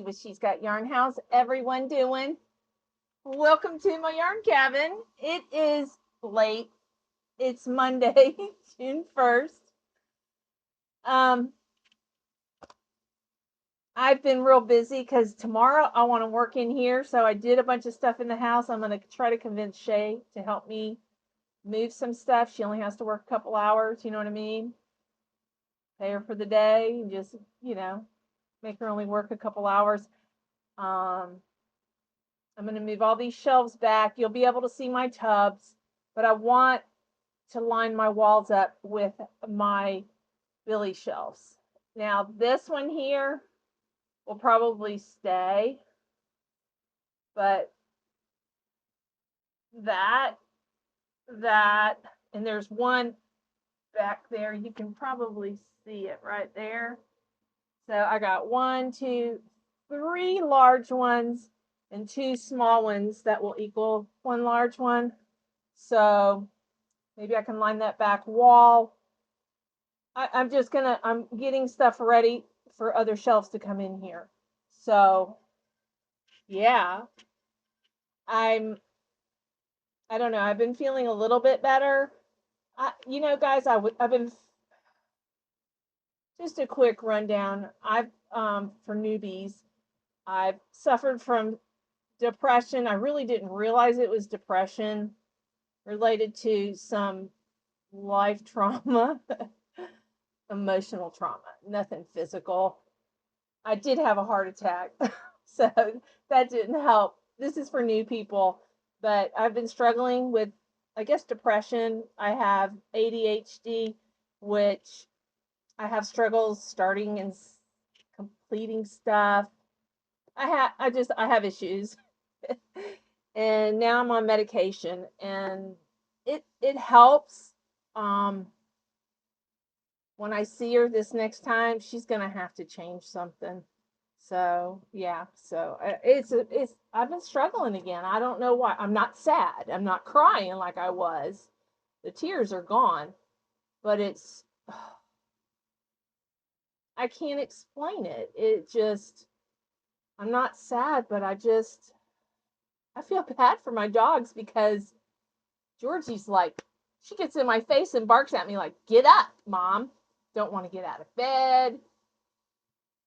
with She's Got Yarn. How's everyone doing? Welcome to my yarn cabin. It is late. It's Monday, June 1st. I've been real busy because tomorrow I want to work in here. So I did a bunch of stuff in the house. I'm going to try to convince Shay to help me move some stuff. She only has to work a couple hours. You know what I mean? Pay her for the day. And just, make her only work a couple hours. I'm going to move all these shelves back. You'll be able to see my tubs, but I want to line my walls up with my Billie shelves. Now, this one here will probably stay, but that, and there's one back there. You can probably see it right there. So I got 1, 2, 3 large ones and 2 small ones that will equal 1 large one. So maybe I can line that back wall. I'm getting stuff ready for other shelves to come in here. So yeah, I don't know. I've been feeling a little bit better. Guys, I've been, just a quick rundown. For newbies, I've suffered from depression. I really didn't realize it was depression related to some life trauma, emotional trauma, nothing physical. I did have a heart attack, so that didn't help. This is for new people, but I've been struggling with, I guess, depression. I have ADHD, which I have struggles starting and completing stuff. I have issues. And now I'm on medication, and it helps. When I see her this next time, she's gonna have to change something. So yeah, so I've been struggling again. I don't know why. I'm not sad. I'm not crying like I was. The tears are gone, but I can't explain it. I'm not sad, but I feel bad for my dogs because Georgie's like, she gets in my face and barks at me like, get up, Mom. Don't want to get out of bed.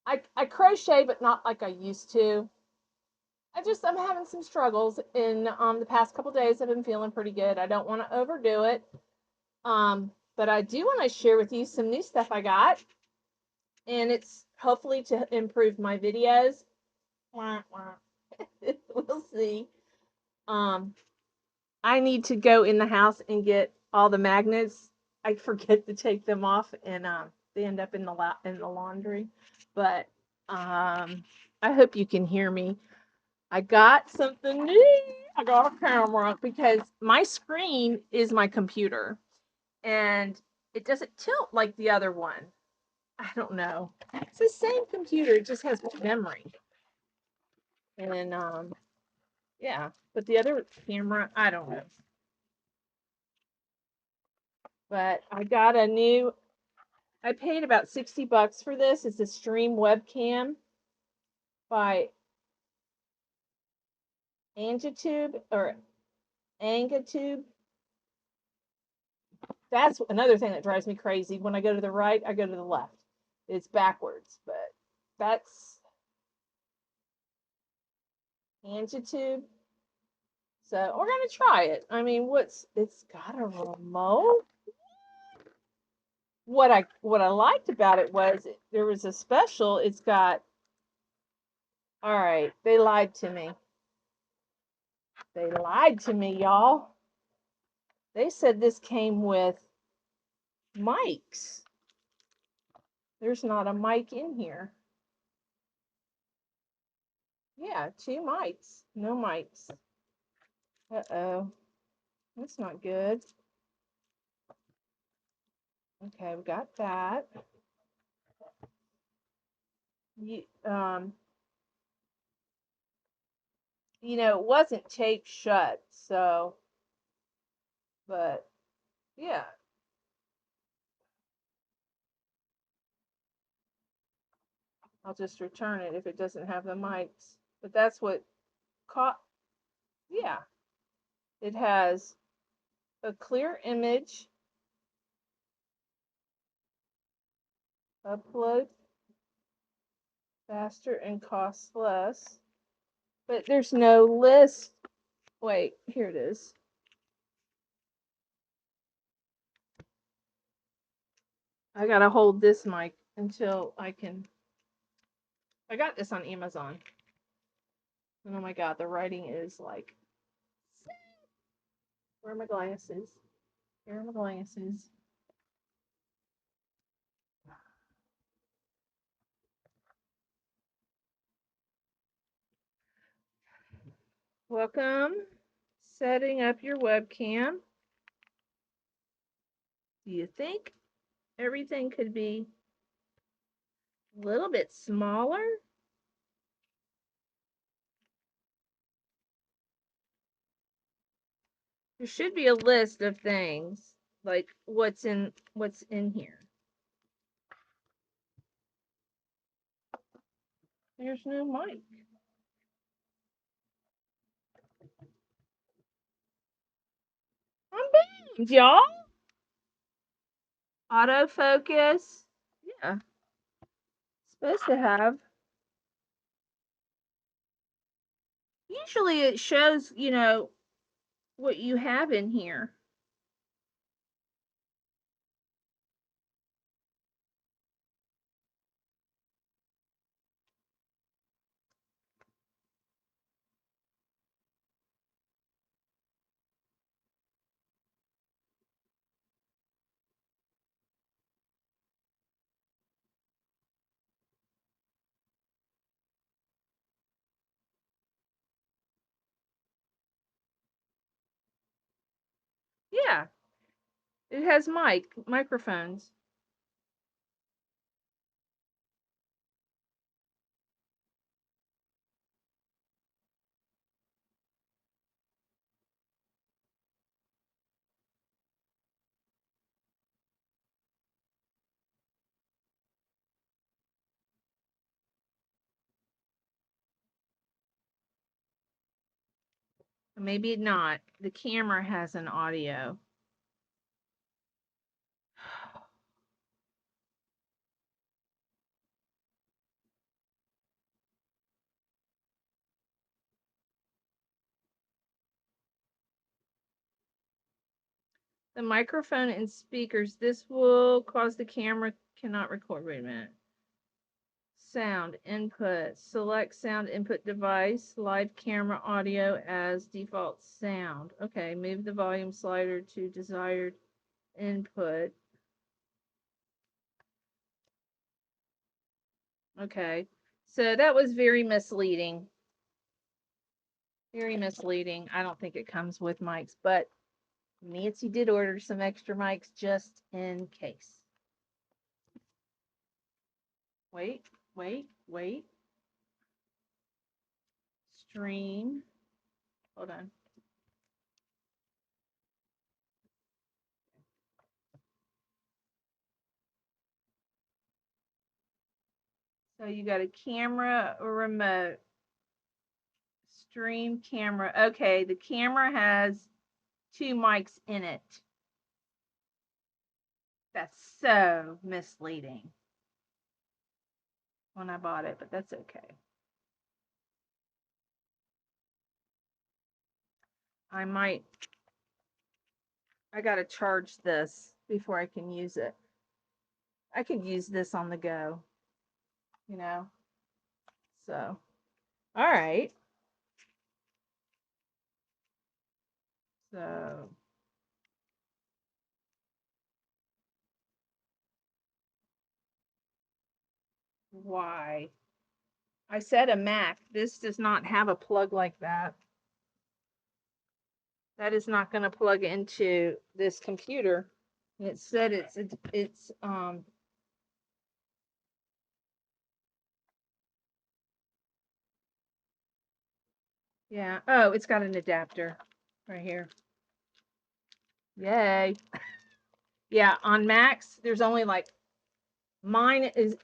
I crochet, but not like I used to. I'm having some struggles in the past couple days. I've been feeling pretty good. I don't want to overdo it. But I do want to share with you some new stuff I got. And it's hopefully to improve my videos. We'll see. I need to go in the house and get all the magnets. I forget to take them off, and they end up in the laundry. But I hope you can hear me. I got something new. I got a camera because my screen is my computer, and it doesn't tilt like the other one. I don't know. It's the same computer. It just has more memory. And yeah, but the other camera, I don't know. But I got I paid about $60 for this. It's a Stream webcam by Angitube or Angatube. That's another thing that drives me crazy. When I go to the right, I go to the left. It's backwards, but that's Angitube. So we're gonna try it. I mean, it's got a remote. What I liked about it was there was a special. It's got. All right, they lied to me. They lied to me, y'all. They said this came with mics. There's not a mic in here. Yeah, 2 mics. No mics. Uh-oh. That's not good. Okay, we got that. It wasn't taped shut, so, but yeah. I'll just return it if it doesn't have the mics. But that's what caught, yeah. It has a clear image, upload faster and costs less. But there's no list. Wait, here it is. I gotta hold this mic until I can. I got this on Amazon. And oh my god, the writing is like. Where are my glasses? Here are my glasses. Welcome. Setting up your webcam. Do you think everything could be a little bit smaller? There should be a list of things, like what's in here. There's no mic. I'm banned, y'all. Autofocus. Yeah. Supposed to have. Usually it shows, you know, what you have in here. Yeah. It has microphones. Maybe not. The camera has an audio. The microphone and speakers. This will cause the camera cannot record. Wait a minute. Sound input. Select sound input device. Live camera audio as default sound. Okay, move the volume slider to desired input. Okay, so that was very misleading. Very misleading. I don't think it comes with mics, but Nancy did order some extra mics just in case. Wait. Stream. Hold on. So you got a camera or remote. Stream camera. Okay, the camera has 2 mics in it. That's so misleading when I bought it, but that's okay. I gotta charge this before I can use it. I could use this on the go, you know? So, all right. So, why? I said a Mac. This does not have a plug like that. That is not going to plug into this computer. It said it's yeah. Oh, it's got an adapter right here. Yay. Yeah, on Macs, there's only like mine is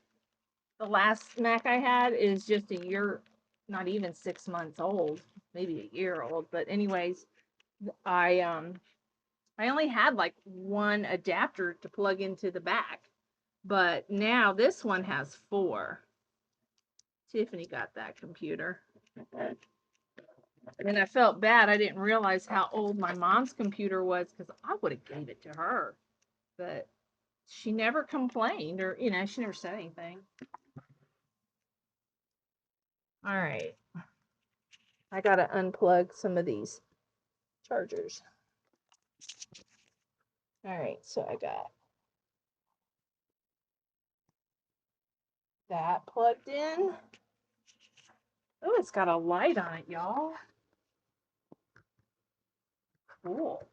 The last Mac I had is just a year, not even 6 months old, maybe a year old. But anyways, I only had like one adapter to plug into the back, but now this one has 4. Tiffany got that computer. And I felt bad. I didn't realize how old my mom's computer was because I would have gave it to her. But she never complained or, she never said anything. All right. I got to unplug some of these chargers. All right. So I got that plugged in. Oh, it's got a light on it, y'all. Cool.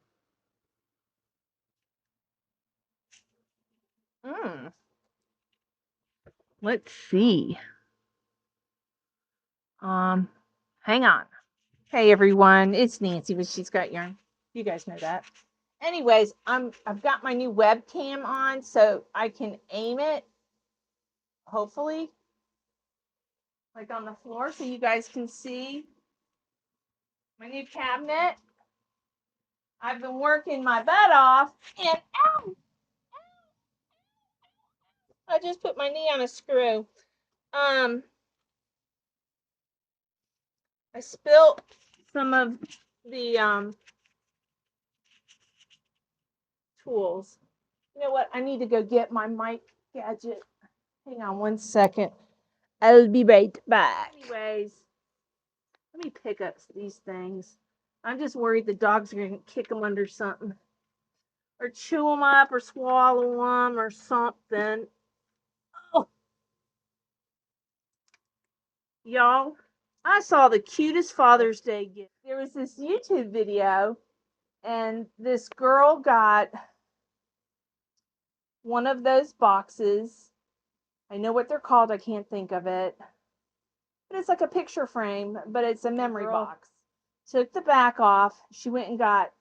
Let's see. Hang on. Hey everyone, it's Nancy with She's Got Yarn. You guys know that. Anyways, I've got my new webcam on so I can aim it, hopefully, like on the floor so you guys can see my new cabinet. I've been working my butt off and ow! I just put my knee on a screw. I spilled some of the tools. You know what? I need to go get my mic gadget. Hang on one second. I'll be right back. Anyways, let me pick up these things. I'm just worried the dogs are going to kick them under something. Or chew them up or swallow them or something. Oh. Y'all, I saw the cutest Father's Day gift. There was this YouTube video, and this girl got one of those boxes. I know what they're called. I can't think of it. But it's like a picture frame, but it's a memory box. Took the back off. She went and got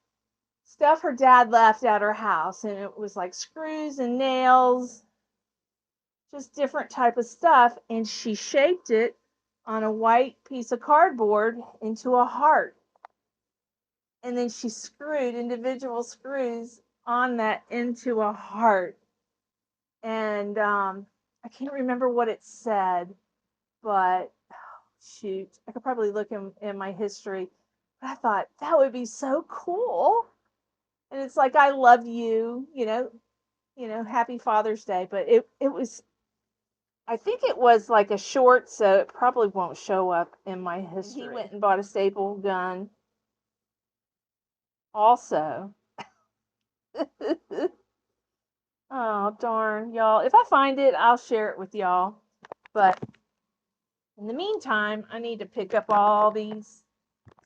stuff her dad left at her house, and it was like screws and nails, just different type of stuff, and she shaped it on a white piece of cardboard into a heart, and then she screwed individual screws on that into a heart. And I can't remember what it said, but shoot, I could probably look in my history. But I thought that would be so cool. And it's like, I love you, happy Father's Day. But it was, I think it was like a short, so it probably won't show up in my history. He went and bought a staple gun also. Oh, darn, y'all. If I find it, I'll share it with y'all. But in the meantime, I need to pick up all these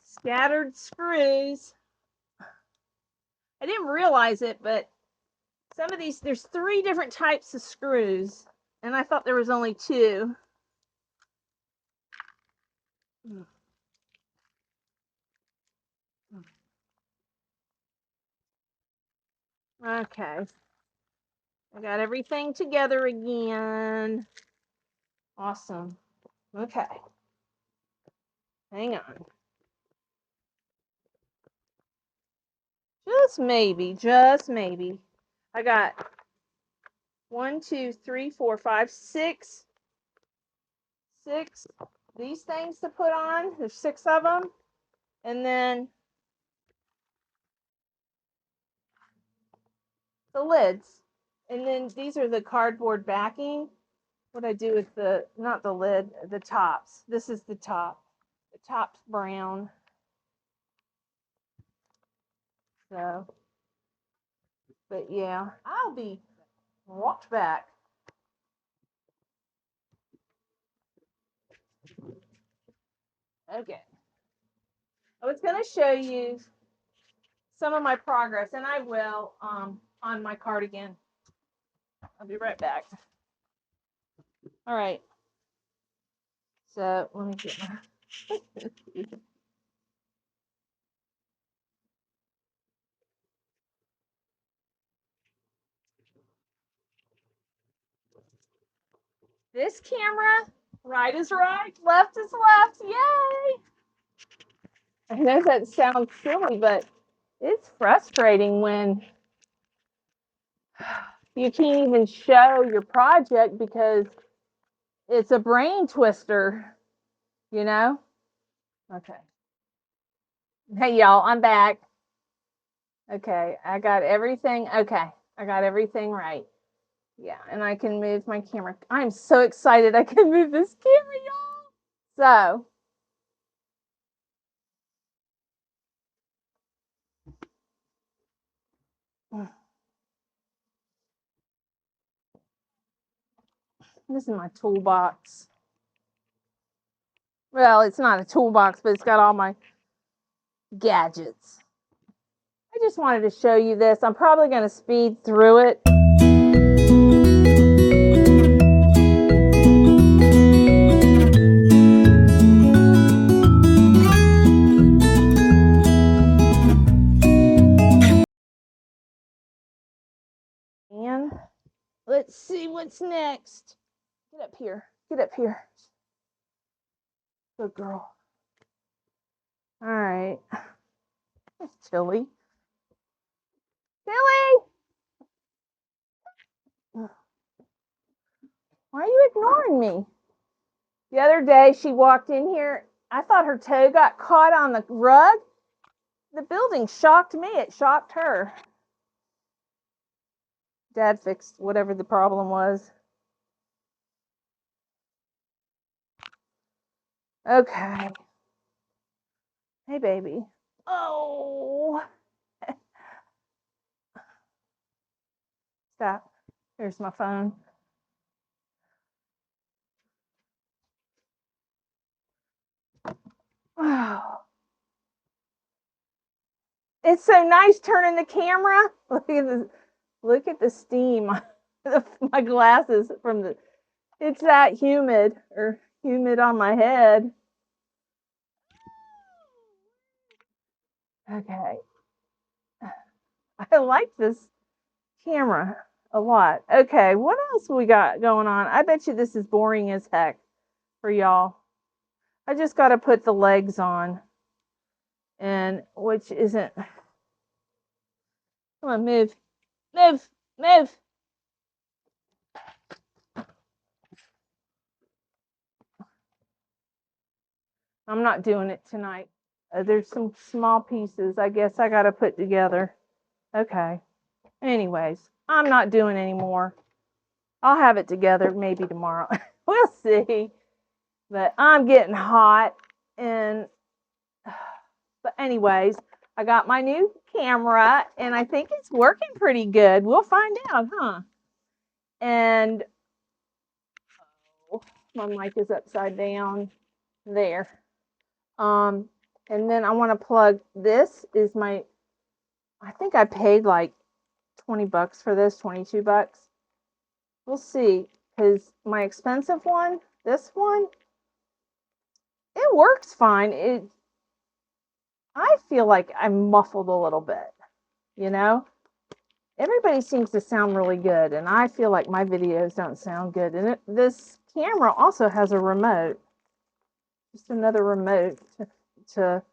scattered screws. I didn't realize it, but some of these, there's 3 different types of screws, and I thought there was only 2. Okay. I got everything together again. Awesome. Okay. Hang on. Just maybe. I got 1, 2, 3, 4, 5, 6 these things to put on. There's 6 of them. And then the lids. And then these are the cardboard backing. What I do with not the lid, the tops. This is the top. The top's brown. So, but yeah, I'll be right back. Okay. I was going to show you some of my progress, and I will on my cardigan. I'll be right back. All right. So let me get my. This camera, right is right, left is left. Yay! I know that sounds silly, but it's frustrating when you can't even show your project because it's a brain twister, you know? Okay. Hey, y'all, I'm back. Okay, I got everything. Okay, I got everything right. Yeah, and I can move my camera. I'm so excited I can move this camera, y'all. So, this is my toolbox. Well, it's not a toolbox, but it's got all my gadgets. I just wanted to show you this. I'm probably going to speed through it. And let's see what's next. Get up here. Get up here. Good girl. All right. It's Tilly. Tilly! Why are you ignoring me? The other day she walked in here. I thought her toe got caught on the rug. The building shocked me. It shocked her. Dad fixed whatever the problem was. Okay. Hey, baby. Oh. Stop. Here's my phone. Oh. It's so nice turning the camera. Look at the steam. My glasses from the. It's that humid on my head. Okay. I like this camera a lot. Okay, what else we got going on? I bet you this is boring as heck for y'all. I just got to put the legs on, and which isn't. Come on, move, move, move. I'm not doing it tonight. There's some small pieces I guess I got to put together. Okay. Anyways, I'm not doing any more. I'll have it together maybe tomorrow. We'll see. But I'm getting hot. And but anyways, I got my new camera and I think it's working pretty good. We'll find out, huh? And oh, my mic is upside down there. And then I want to plug this is my I think I paid like $20 for this, $22. We'll see, because my expensive one, this one, it works fine. I feel like I'm muffled a little bit, you know? Everybody seems to sound really good, and I feel like my videos don't sound good. And this camera also has a remote. Just another remote to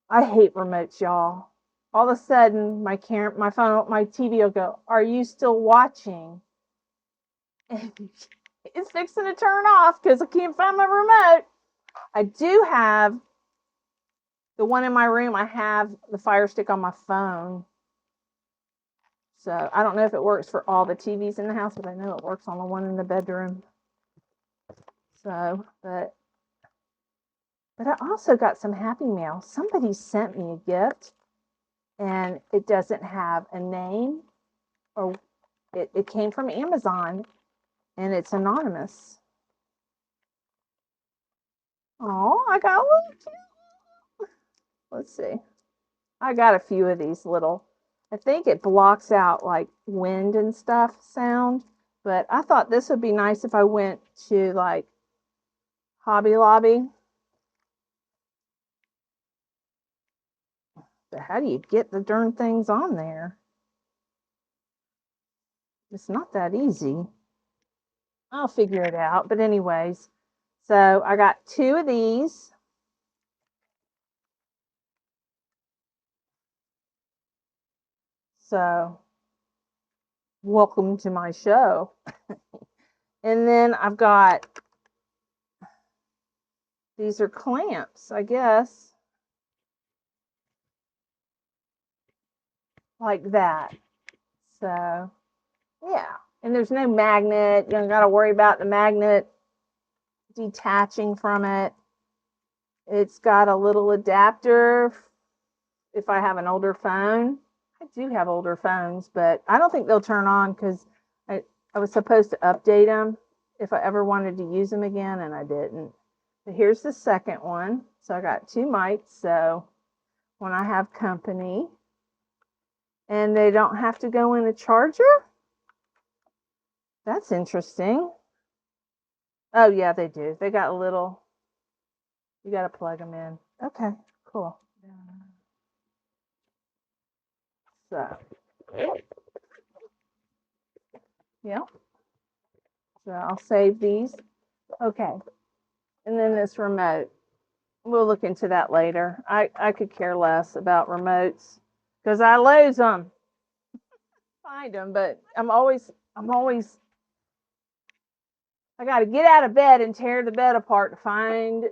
I hate remotes, y'all. All of a sudden, my phone, my TV will go, "Are you still watching?" And it's fixing to turn off because I can't find my remote. I do have the one in my room. I have the Fire Stick on my phone. So I don't know if it works for all the TVs in the house, but I know it works on the one in the bedroom. So, but I also got some happy mail. Somebody sent me a gift, and it doesn't have a name, or it came from Amazon, and it's anonymous. Oh, I got a little cute. Let's see. I got a few of these little. I think it blocks out like wind and stuff sound, but I thought this would be nice if I went to like Hobby Lobby. But how do you get the darn things on there? It's not that easy. I'll figure it out. But anyways, so I got 2 of these. So welcome to my show. And then I've got, these are clamps, I guess. Like that. So, yeah. And there's no magnet. You don't got to worry about the magnet detaching from it. It's got a little adapter if I have an older phone. I do have older phones, but I don't think they'll turn on because I was supposed to update them if I ever wanted to use them again, and I didn't. But here's the second one. So I got 2 mics. So when I have company, and they don't have to go in a charger. That's interesting. Oh, yeah, they do. They got a little, you got to plug them in. Okay, cool. So, yeah. So I'll save these. Okay. And then this remote. We'll look into that later. I could care less about remotes because I lose them. Find them, but I'm always, I got to get out of bed and tear the bed apart to find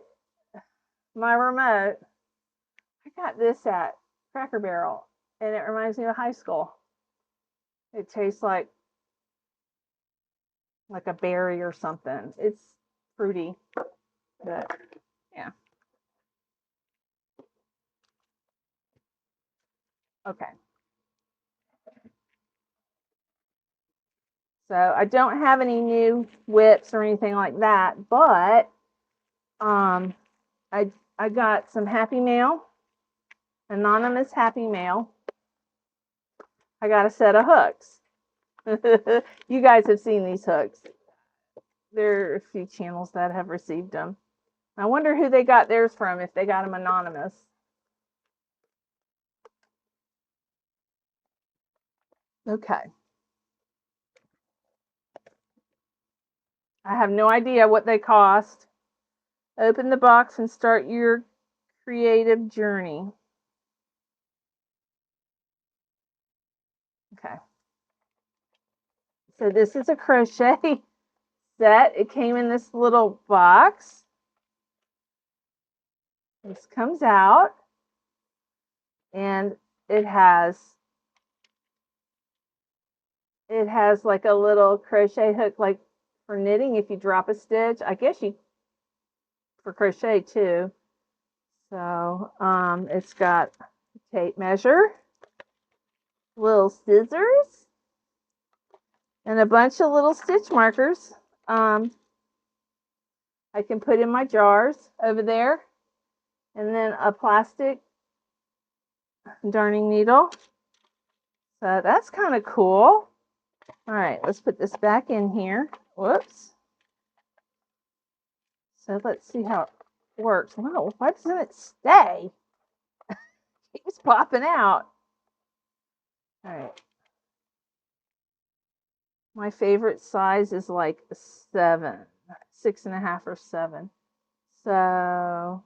my remote. I got this at Cracker Barrel, and it reminds me of high school. It tastes like a berry or something. It's fruity, but yeah. Okay. So I don't have any new whips or anything like that, but I got some Happy Mail, anonymous Happy Mail. I got a set of hooks. You guys have seen these hooks. There are a few channels that have received them. I wonder who they got theirs from, if they got them anonymous. Okay. I have no idea what they cost. Open the box and start your creative journey. Okay. So this is a crochet set. It came in this little box. This comes out, and it has like a little crochet hook, like for knitting if you drop a stitch. I guess you for crochet too. So it's got a tape measure, little scissors, and a bunch of little stitch markers. I can put in my jars over there, and then a plastic darning needle. So that's kind of cool. All right, let's put this back in here. Whoops. So let's see how it works. Wow, why doesn't it stay? It keeps popping out. All right. My favorite size is like 7, 6.5 or 7. So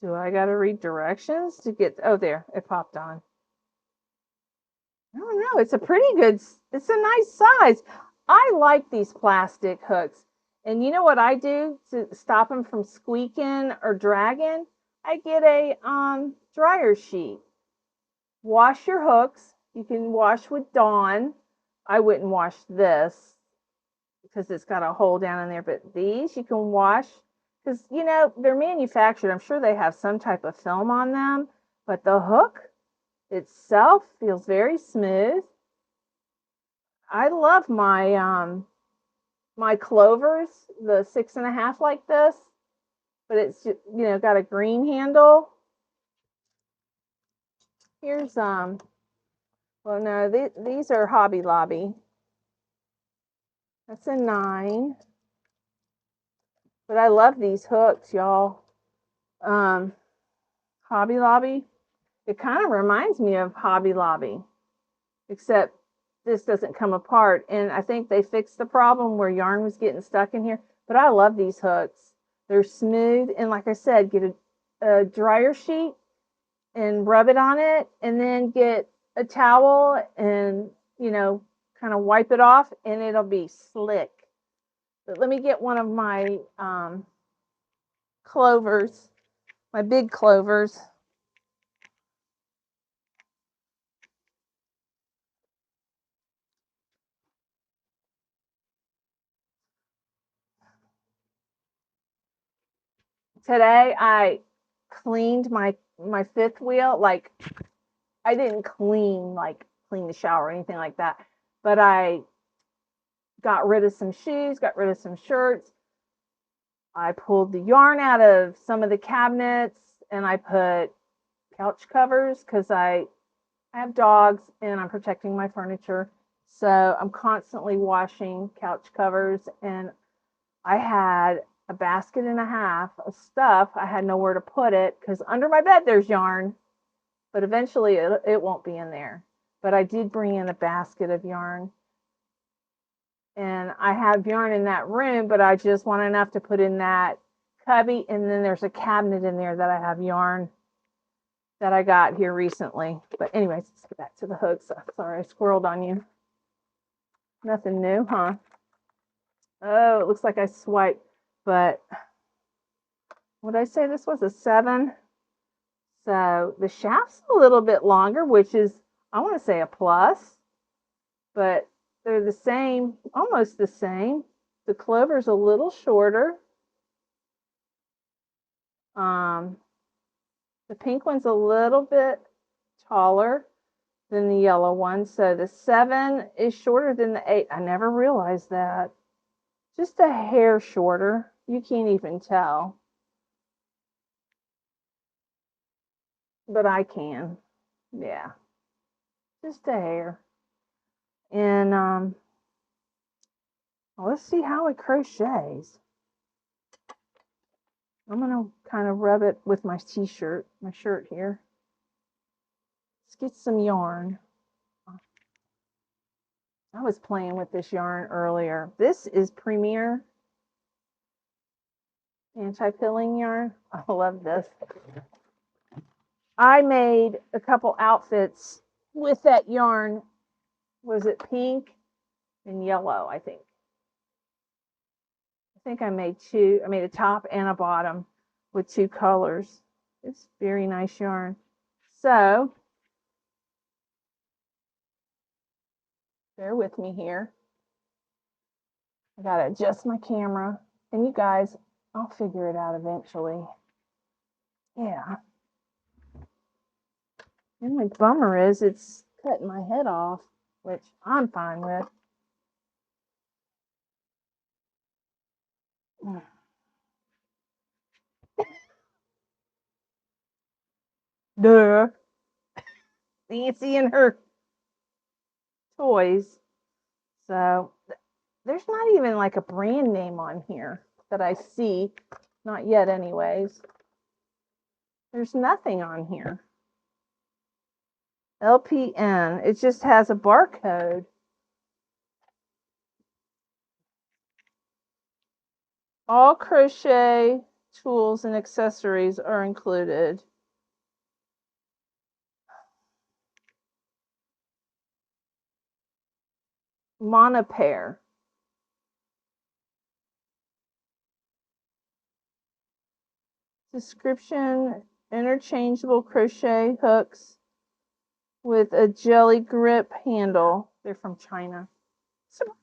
do I got to read directions to get, oh, there, it popped on. I don't know. It's a pretty good, it's a nice size. I like these plastic hooks. And you know what I do to stop them from squeaking or dragging? I get a dryer sheet. Wash your hooks. You can wash with Dawn. I wouldn't wash this because it's got a hole down in there, but these you can wash because, you know, they're manufactured. I'm sure they have some type of film on them, but the hook itself feels very smooth. I love my clovers, the 6.5 like this, but it's, you know, got a green handle. Here's well, no, these are Hobby Lobby. That's a 9. But I love these hooks, y'all. Hobby Lobby. It kind of reminds me of Hobby Lobby, except this doesn't come apart. And I think they fixed the problem where yarn was getting stuck in here. But I love these hooks. They're smooth. And like I said, get a dryer sheet and rub it on it, and then get a towel and, you know, kind of wipe it off, and it'll be slick. But let me get one of my clovers, my big clovers. Today I cleaned my fifth wheel. Like, I didn't clean the shower or anything like that, but I got rid of some shoes, got rid of some shirts. I pulled the yarn out of some of the cabinets, and I put couch covers because I have dogs and I'm protecting my furniture. So I'm constantly washing couch covers, and I had a basket and a half of stuff. I had nowhere to put it because under my bed there's yarn, but eventually it won't be in there. But I did bring in a basket of yarn, and I have yarn in that room, but I just want enough to put in that cubby. And then there's a cabinet in there that I have yarn that I got here recently. But anyways, let's get back to the hooks. Sorry, I squirreled on you. Nothing new, huh? Oh, it looks like I swiped, but what did I say? This was a 7. So the shaft's a little bit longer, which is, I want to say, a plus, but they're the same, almost the same. The clover's a little shorter. The pink one's a little bit taller than the yellow one. So the 7 is shorter than the 8. I never realized that. Just a hair shorter. You can't even tell. But I can. Yeah. Just a hair. And well, let's see how it crochets. I'm going to kind of rub it with my t-shirt, my shirt here. Let's get some yarn. I was playing with this yarn earlier. This is Premier anti-pilling yarn. I love this. I made a couple outfits with that yarn. Was it pink and yellow, I think. I think I made 2. I made a top and a bottom with 2 colors. It's very nice yarn. So, bear with me here. I gotta adjust my camera. And you guys, I'll figure it out eventually. Yeah. And my bummer is it's cutting my head off, which I'm fine with. Duh. Nancy and her toys. So there's not even like a brand name on here that I see. Not yet, anyways. There's nothing on here. LPN. It just has a barcode. All crochet tools and accessories are included. Monopair. Description: interchangeable crochet hooks with a jelly grip handle. They're from China. Surprise!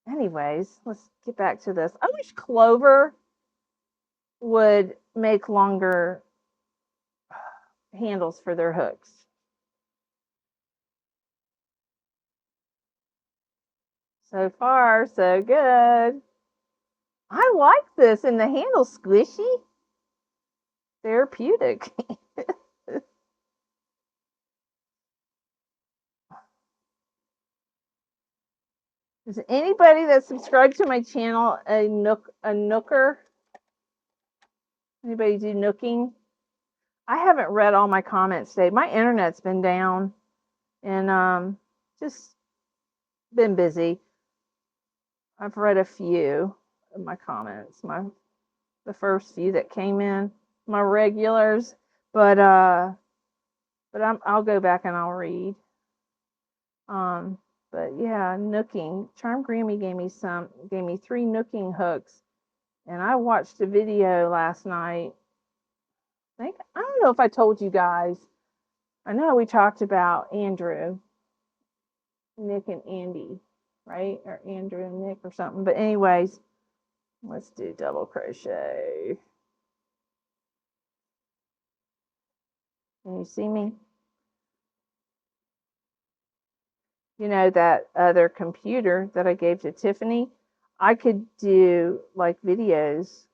Anyways, let's get back to this. I wish Clover would make longer handles for their hooks. So far, so good. I like this, and the handle's squishy. Therapeutic. Is anybody that subscribed to my channel a nooker? Anybody do nooking? I haven't read all my comments today. My internet's been down and just been busy. I've read a few of my comments, the first few that came in, my regulars, but I'll go back and I'll read. But yeah, nooking. Charm Grammy gave me 3 nooking hooks, and I watched a video last night. I don't know if I told you guys. I know we talked about Andrew, Nick, and Andy, right? Or Andrew and Nick or something. But anyways, let's do double crochet. Can you see me? You know, that other computer that I gave to Tiffany, I could do like videos,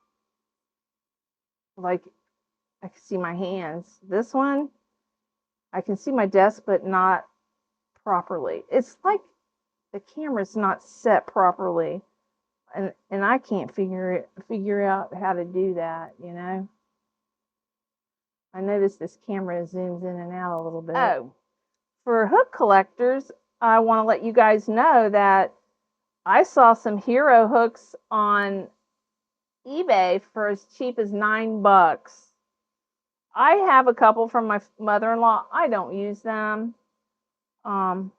like I can see my hands. This one, I can see my desk, but not properly. It's like the camera's not set properly, and I can't figure out how to do that, you know. I noticed this camera zooms in and out a little bit. Oh, for hook collectors, I want to let you guys know that I saw some hero hooks on eBay for as cheap as $9. I have a couple from my mother-in-law. I don't use them. I'm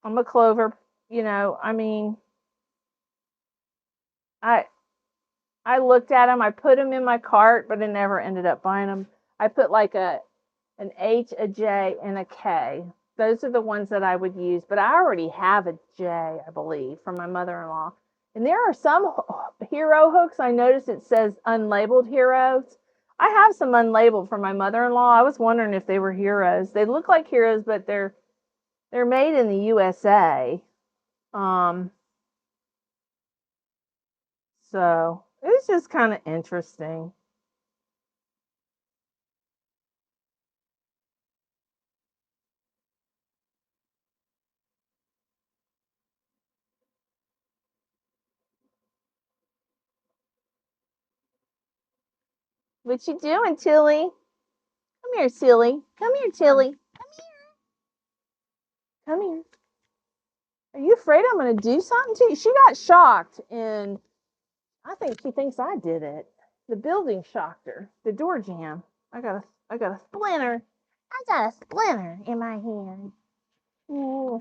a clover, you know. I mean, I looked at them. I put them in my cart, but I never ended up buying them. I put like an H, a J, and a K. Those are the ones that I would use, but I already have a J, I believe, from my mother-in-law. And there are some hero hooks. I noticed it says unlabeled heroes. I have some unlabeled from my mother-in-law. I was wondering if they were heroes. They look like heroes, but they're made in the USA. So it's just kind of interesting. What you doing, Tilly? Come here, silly. Come here, Tilly. Come here. Are you afraid I'm going to do something to you? She got shocked, and I think she thinks I did it. The building shocked her. The door jamb. I got a splinter. I got a splinter in my hand. Ooh.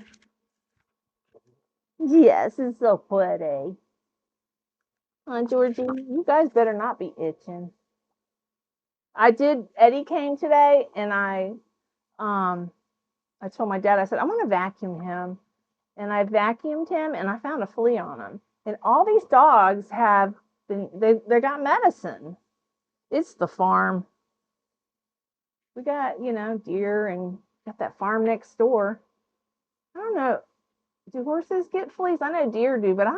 Yes, it's so pretty. Georgie, you guys better not be itching. Eddie came today, and I told my dad, I said, I want to vacuum him. And I vacuumed him, and I found a flea on him. And all these dogs have they got medicine. It's the farm. We got, you know, deer, and got that farm next door. I don't know. Do horses get fleas? I know deer do, but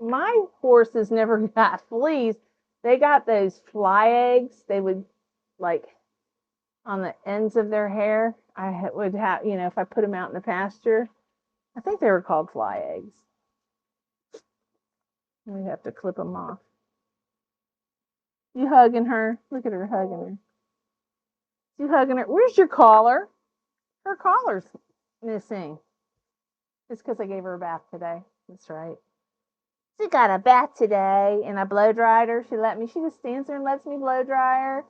my horses never got fleas. They got those fly eggs. They would, like, on the ends of their hair. I would have, you know, if I put them out in the pasture. I think they were called fly eggs. We have to clip them off. You hugging her? Look at her hugging her. You hugging her? Where's your collar? Her collar's missing. It's because I gave her a bath today. That's right. She got a bath today, and I blow dried her. She just stands there and lets me blow dry her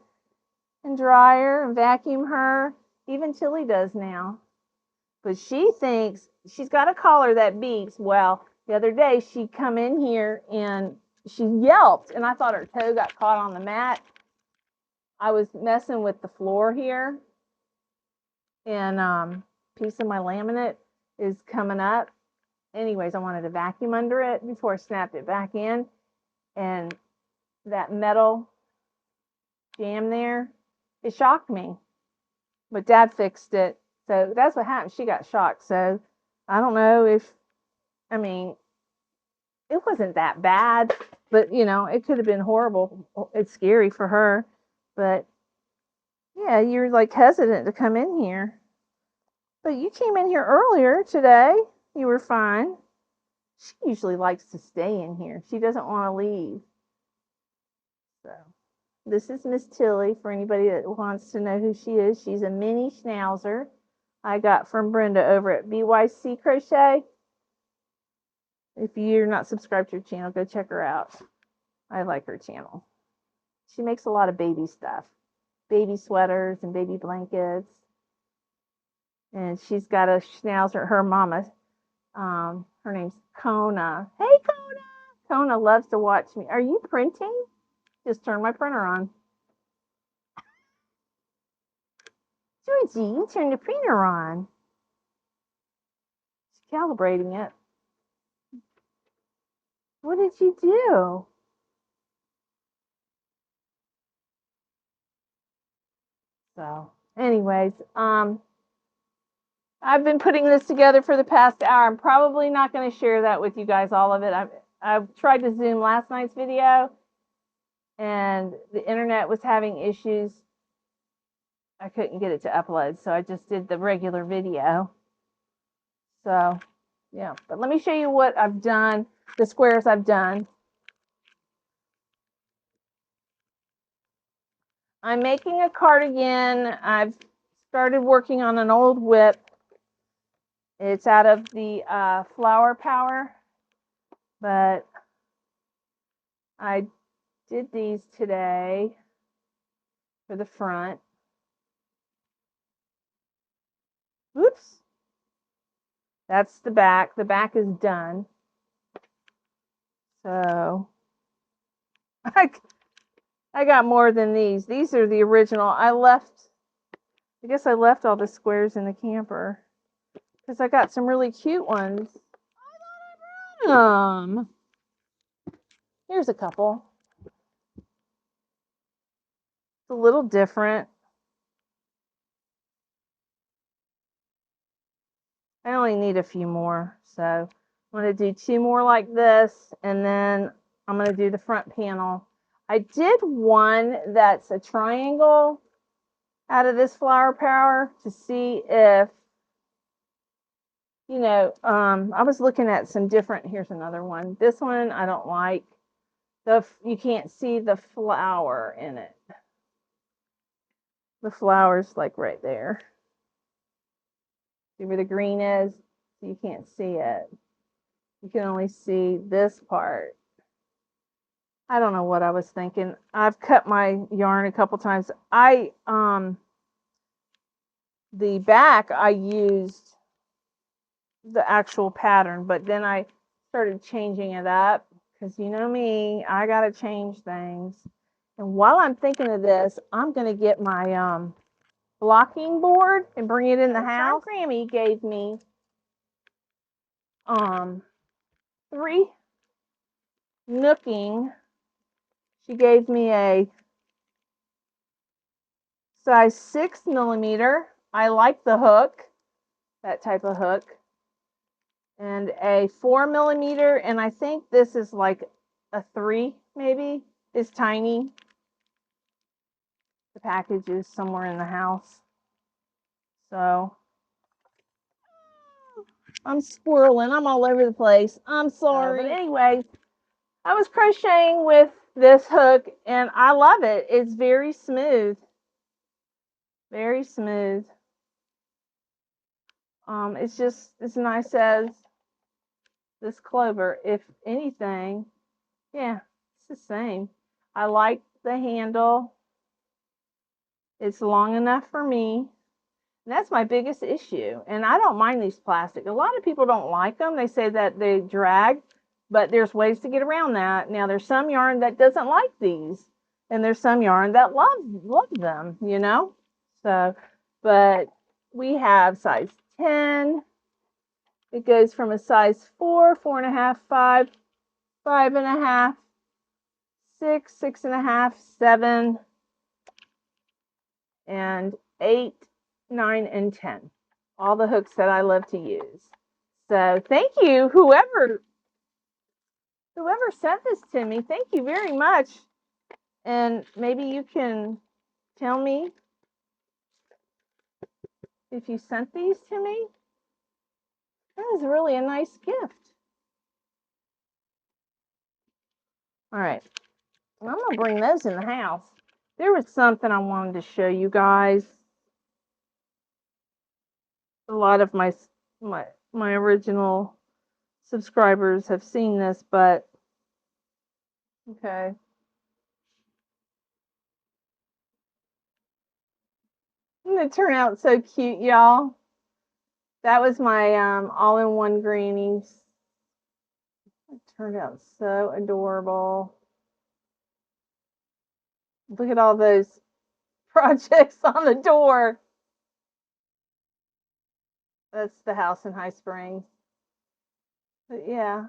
and dry her and vacuum her. Even Tilly does now. But she thinks she's got a collar that beeps. Well, the other day she come in here and she yelped, and I thought her toe got caught on the mat. I was messing with the floor here, and piece of my laminate is coming up. Anyways, I wanted to vacuum under it before I snapped it back in, and that metal jam there, it shocked me. But Dad fixed it, so that's what happened. She got shocked. So I don't know if, I mean, it wasn't that bad, but you know, it could have been horrible. It's scary for her, but yeah, you're like hesitant to come in here. But you came in here earlier today. You were fine. She usually likes to stay in here. She doesn't want to leave. So This is Miss Tilly, for anybody that wants to know who she is. She's a mini schnauzer I got from Brenda over at BYC Crochet. If you're not subscribed to her channel, go check her out. I like her channel. She makes a lot of baby stuff. Baby sweaters and baby blankets. And she's got a schnauzer, her mama. Her name's Kona. Hey, Kona! Kona loves to watch me. Are you printing? Just turn my printer on. Georgie, turn the printer on. She's calibrating it. What did you do? So, anyways, I've been putting this together for the past hour. I'm probably not going to share that with you guys, all of it. I've tried to Zoom last night's video, and the internet was having issues. I couldn't get it to upload, so I just did the regular video. So, yeah. But let me show you what I've done, the squares I've done. I'm making a cardigan. I've started working on an old whip. It's out of the Flower Power, but I did these today for the front. Oops. That's the back. The back is done. So I got more than these. These are the original. I guess I left all the squares in the camper because I got some really cute ones. Here's a couple. It's a little different. I only need a few more, so I'm going to do 2 more like this, and then I'm going to do the front panel. I did one that's a triangle out of this Flower Power to see if, you know, I was looking at some different, here's another one. This one I don't like. You can't see the flower in it. The flower's like right there. See where the green is? You can't see it. You can only see this part. I don't know what I was thinking. I've cut my yarn a couple times. The back I used the actual pattern, but then I started changing it up because you know me, I gotta change things. And while I'm thinking of this, I'm gonna get my blocking board and bring it in the house. Grammy gave me 3 nooking. She gave me a size 6mm. I like the hook, that type of hook, and a 4mm, and I think this is like a 3, maybe. It's tiny. The package is somewhere in the house. So I'm squirreling. I'm all over the place. I'm sorry. But anyway, I was crocheting with this hook, and I love it. It's very smooth. Very smooth. It's just as nice as this clover. If anything, yeah, it's the same. I like the handle. It's long enough for me. And that's my biggest issue. And I don't mind these plastic. A lot of people don't like them. They say that they drag, but there's ways to get around that. Now, there's some yarn that doesn't like these, and there's some yarn that love them, you know? So, but we have size 10. It goes from a size 4, 4.5, 5, 5.5, 6, 6.5, 7, and 8, 9, and 10. All the hooks that I love to use. So thank you, whoever sent this to me. Thank you very much. And maybe you can tell me if you sent these to me. That was really a nice gift. All right. I'm going to bring those in the house. There was something I wanted to show you guys. A lot of my original subscribers have seen this, but okay. Didn't it turn out so cute, y'all? That was my all-in-one greenies. It turned out so adorable. Look at all those projects on the door. That's the house in High Springs. But yeah.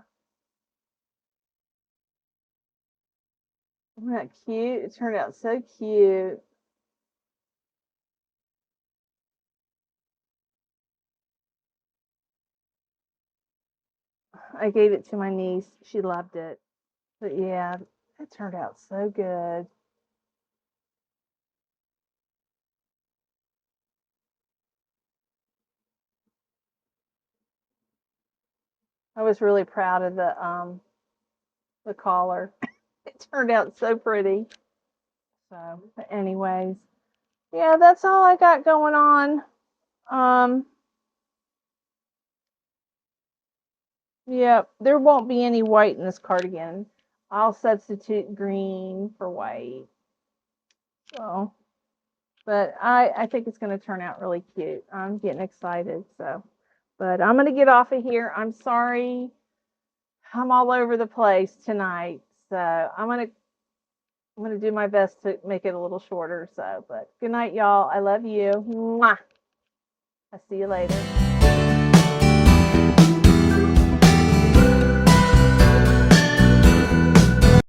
Isn't that cute? It turned out so cute. I gave it to my niece. She loved it. But yeah, it turned out so good. I was really proud of the collar. It turned out so pretty. So, but anyways, yeah, that's all I got going on. Yeah, there won't be any white in this cardigan. I'll substitute green for white. So, but I think it's going to turn out really cute. I'm getting excited. So, but I'm going to get off of here. I'm sorry. I'm all over the place tonight. So I'm going to do my best to make it a little shorter. So, but good night, y'all. I love you. Mwah. I'll see you later.